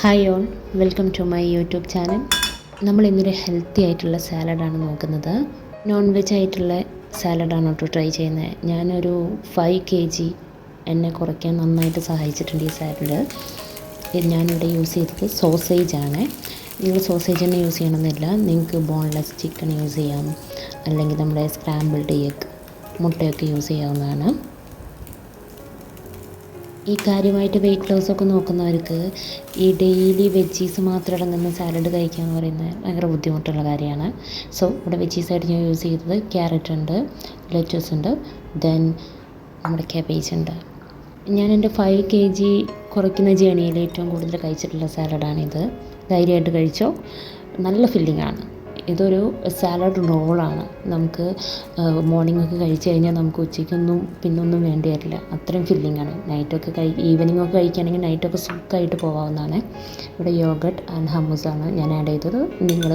Hi all, welcome to my YouTube channel. നമ്മൾ ഇന്നൊരു healthy ആയിട്ടുള്ള സാലഡാണ് നോക്കുന്നത്. നോൺ വെജ് ആയിട്ടുള്ള സാലഡാണ് കേട്ടോ ട്രൈ ചെയ്യുന്നത്. ഞാനൊരു 5 kg എന്നെ കുറയ്ക്കാൻ നന്നായിട്ട് സഹായിച്ചിട്ടുണ്ട് ഈ സാലഡ്. ഞാനിവിടെ യൂസ് ചെയ്തത് സോസേജാണ്. നിങ്ങൾ സോസേജ് തന്നെ യൂസ് ചെയ്യണമെന്നില്ല, നിങ്ങൾക്ക് ബോൺലെസ് ചിക്കൻ യൂസ് ചെയ്യാം, അല്ലെങ്കിൽ നമ്മുടെ സ്ക്രാമ്പിൾഡ് എഗ് മുട്ടയൊക്കെ യൂസ് ചെയ്യാവുന്നതാണ്. ഈ കാര്യമായിട്ട് വെയിറ്റ് ലോസ് ഒക്കെ നോക്കുന്നവർക്ക് ഈ ഡെയിലി വെജീസ് മാത്രം അടങ്ങുന്ന സാലഡ് കഴിക്കുക എന്ന് പറയുന്നത് ഭയങ്കര ബുദ്ധിമുട്ടുള്ള കാര്യമാണ്. സോ ഇവിടെ വെജീസായിട്ട് ഞാൻ യൂസ് ചെയ്തത് ക്യാരറ്റ് ഉണ്ട്, ലെറ്റസ് ഉണ്ട്, ദെൻ നമ്മുടെ കാബേജ് ഉണ്ട്. ഞാൻ എൻ്റെ 5 kg കുറയ്ക്കുന്ന ജേണിയിൽ ഏറ്റവും കൂടുതൽ കഴിച്ചിട്ടുള്ള സാലഡാണിത്. ധൈര്യമായിട്ട് കഴിച്ചോ, നല്ല ഫില്ലിംഗ് ആണ്. ഇതൊരു സാലഡ് റോളാണ്. നമുക്ക് മോർണിംഗൊക്കെ കഴിച്ച് കഴിഞ്ഞാൽ നമുക്ക് ഉച്ചയ്ക്കൊന്നും പിന്നൊന്നും വേണ്ടി വരില്ല, അത്രയും ഫില്ലിംഗ് ആണ്. നൈറ്റൊക്കെ ഈവനിംഗ് ഒക്കെ കഴിക്കുകയാണെങ്കിൽ നൈറ്റൊക്കെ സുഖമായിട്ട് പോകാവുന്നതാണ്. ഇവിടെ യോഗട്ട് ആൻഡ് ഹമ്മസാണ് ഞാൻ ആഡ് ചെയ്തത്. നിങ്ങൾ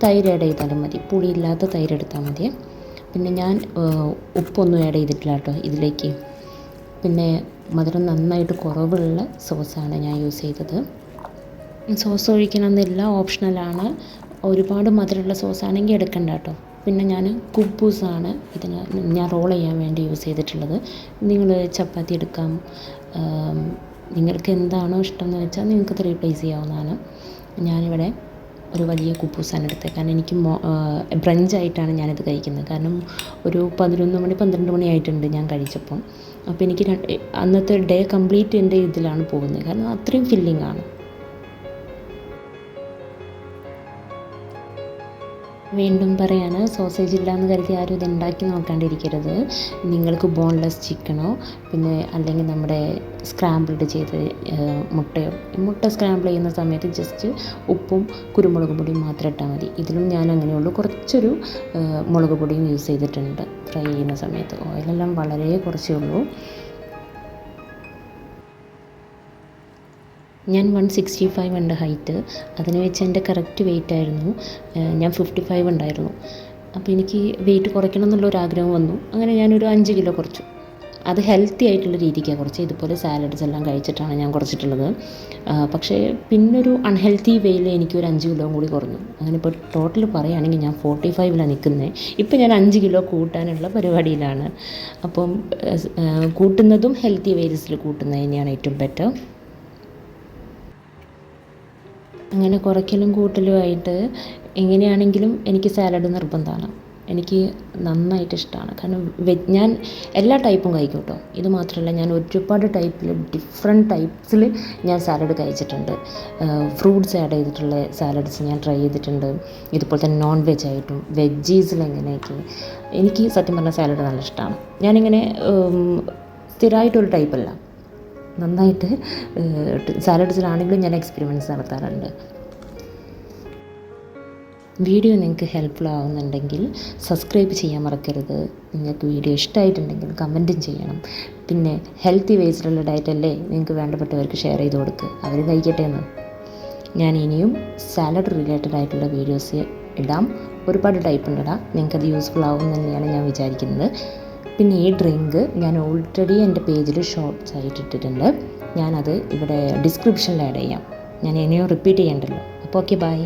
തൈര് ആഡ് ചെയ്താലും മതി, പുളിയില്ലാത്ത തൈര് എടുത്താൽ മതി. പിന്നെ ഞാൻ ഉപ്പൊന്നും ആഡ് ചെയ്തിട്ടില്ല കേട്ടോ ഇതിലേക്ക്. പിന്നെ മധുരം നന്നായിട്ട് കുറവുള്ള സോസാണ് ഞാൻ യൂസ് ചെയ്തത്. സോസ് ഒഴിക്കണമെന്നില്ല, ഓപ്ഷണലാണ്. ഒരുപാട് മധുരമുള്ള സോസാണെങ്കിൽ എടുക്കണ്ട കേട്ടോ. പിന്നെ ഞാൻ കുബൂസാണ് ഇതിന് ഞാൻ റോൾ ചെയ്യാൻ വേണ്ടി യൂസ് ചെയ്തിട്ടുള്ളത്. നിങ്ങൾ ചപ്പാത്തി എടുക്കാം, നിങ്ങൾക്ക് എന്താണോ ഇഷ്ടം എന്ന് വെച്ചാൽ നിങ്ങൾക്കത് റീപ്ലേസ് ചെയ്യാവുന്നതാണ്. ഞാനിവിടെ ഒരു വലിയ കുബൂസാണ് എടുത്തത്, കാരണം എനിക്ക് ബ്രഞ്ചായിട്ടാണ് ഞാനിത് കഴിക്കുന്നത്. കാരണം ഒരു 11 മണി 12 മണി ആയിട്ടുണ്ട് ഞാൻ കഴിച്ചപ്പം. അപ്പോൾ എനിക്ക് അന്നത്തെ ഡേ കംപ്ലീറ്റ് എൻ്റെ ഇതിലാണ് പോകുന്നത്, കാരണം അത്രയും ഫില്ലിംഗ് ആണ്. വീണ്ടും പറയാണ്, സോസേജ് ഇല്ലയെന്ന് കരുതി ആരും ഇത് ഉണ്ടാക്കി നോക്കാണ്ടിരിക്കരുത്. നിങ്ങൾക്ക് ബോൺലെസ് ചിക്കനോ പിന്നെ അല്ലെങ്കിൽ നമ്മുടെ സ്ക്രാമ്പിൾഡ് ചെയ്ത് മുട്ട സ്ക്രാമ്പിൾ ചെയ്യുന്ന സമയത്ത് ജസ്റ്റ് ഉപ്പും കുരുമുളക് പൊടിയും മാത്രം ഇട്ടാൽ മതി. ഇതിലും ഞാൻ അങ്ങനെയുള്ളൂ, കുറച്ചൊരു മുളക് പൊടിയും യൂസ് ചെയ്തിട്ടുണ്ട് ഫ്രൈ ചെയ്യുന്ന സമയത്ത്. ഓയിലെല്ലാം വളരെ കുറച്ചേ ഉള്ളൂ. ഞാൻ 165 ഉണ്ട് ഹൈറ്റ്. അതിന് വെച്ച് എൻ്റെ കറക്റ്റ് വെയിറ്റ് ആയിരുന്നു. ഞാൻ 55 ഉണ്ടായിരുന്നു. അപ്പോൾ എനിക്ക് വെയിറ്റ് കുറയ്ക്കണം എന്നുള്ളൊരാഗ്രഹം വന്നു. അങ്ങനെ ഞാനൊരു 5 കിലോ കുറച്ചു. അത് ഹെൽത്തി ആയിട്ടുള്ള രീതിക്കാണ് കുറച്ച്. ഇതുപോലെ സാലഡ്സ് എല്ലാം കഴിച്ചിട്ടാണ് ഞാൻ കുറച്ചിട്ടുള്ളത്. പക്ഷേ പിന്നൊരു അൺഹെൽത്തി വേയിൽ എനിക്കൊരു 5 കിലോ കൂടി കുറഞ്ഞു. അങ്ങനെ ഇപ്പോൾ ടോട്ടൽ പറയുകയാണെങ്കിൽ ഞാൻ 45ലാണ് നിൽക്കുന്നത്. ഇപ്പോൾ ഞാൻ 5 കിലോ കൂട്ടാനുള്ള പരിപാടിയിലാണ്. അപ്പം കൂട്ടുന്നതും ഹെൽത്തി വേസിൽ കൂട്ടുന്നത് തന്നെയാണ് ഏറ്റവും ബെറ്റർ. അങ്ങനെ കുറയ്ക്കലും കൂട്ടലുമായിട്ട് എങ്ങനെയാണെങ്കിലും എനിക്ക് സാലഡ് നിർബന്ധമാണ്. എനിക്ക് നന്നായിട്ട് ഇഷ്ടമാണ്. കാരണം ഞാൻ എല്ലാ ടൈപ്പും കഴിക്കും കേട്ടോ. ഇത് മാത്രമല്ല, ഞാൻ ഒരുപാട് ടൈപ്പിൽ ഡിഫറെൻറ്റ് ടൈപ്സിൽ ഞാൻ സാലഡ് കഴിച്ചിട്ടുണ്ട്. ഫ്രൂട്ട്സ് ആഡ് ചെയ്തിട്ടുള്ള സാലഡ്സ് ഞാൻ ട്രൈ ചെയ്തിട്ടുണ്ട്. ഇതുപോലെ തന്നെ നോൺ വെജ് ആയിട്ടും വെജീസിൽ എങ്ങനെയൊക്കെ. എനിക്ക് സത്യം പറഞ്ഞാൽ സാലഡ് നല്ല ഇഷ്ടമാണ്. ഞാനിങ്ങനെ സ്ഥിരമായിട്ടൊരു ടൈപ്പല്ല, നന്നായിട്ട് സാലഡ്സിലാണെങ്കിലും ഞാൻ എക്സ്പെരിമെൻറ്റ്സ് നടത്താറുണ്ട്. വീഡിയോ നിങ്ങൾക്ക് ഹെൽപ്ഫുൾ ആവുന്നുണ്ടെങ്കിൽ സബ്സ്ക്രൈബ് ചെയ്യാൻ മറക്കരുത്. നിങ്ങൾക്ക് വീഡിയോ ഇഷ്ടമായിട്ടുണ്ടെങ്കിൽ കമൻറ്റും ചെയ്യണം. പിന്നെ ഹെൽത്തി വേസിലുള്ള ഡയറ്റല്ലേ നിങ്ങൾക്ക് വേണ്ടപ്പെട്ടവർക്ക് ഷെയർ ചെയ്ത് കൊടുക്കുക, അവർ കഴിക്കട്ടെ എന്ന്. ഞാൻ ഇനിയും സാലഡ് റിലേറ്റഡ് ആയിട്ടുള്ള വീഡിയോസ് ഇടാം. ഒരുപാട് ടൈപ്പ് ഉണ്ടിടാം. നിങ്ങൾക്കത് യൂസ്ഫുൾ ആവും തന്നെയാണ് ഞാൻ വിചാരിക്കുന്നത്. പിന്നെ ഈ ഡ്രിങ്ക് ഞാൻ ഓൾറെഡി എൻ്റെ പേജിൽ ഷോർട്ട്സ് ആയിട്ട് ഇട്ടിട്ടുണ്ട്. ഞാനത് ഇവിടെ ഡിസ്ക്രിപ്ഷനിൽ ആഡ് ചെയ്യാം. ഞാൻ ഇനിയും റിപ്പീറ്റ് ചെയ്യണ്ടല്ലോ. അപ്പോൾ ഓക്കെ, ബൈ.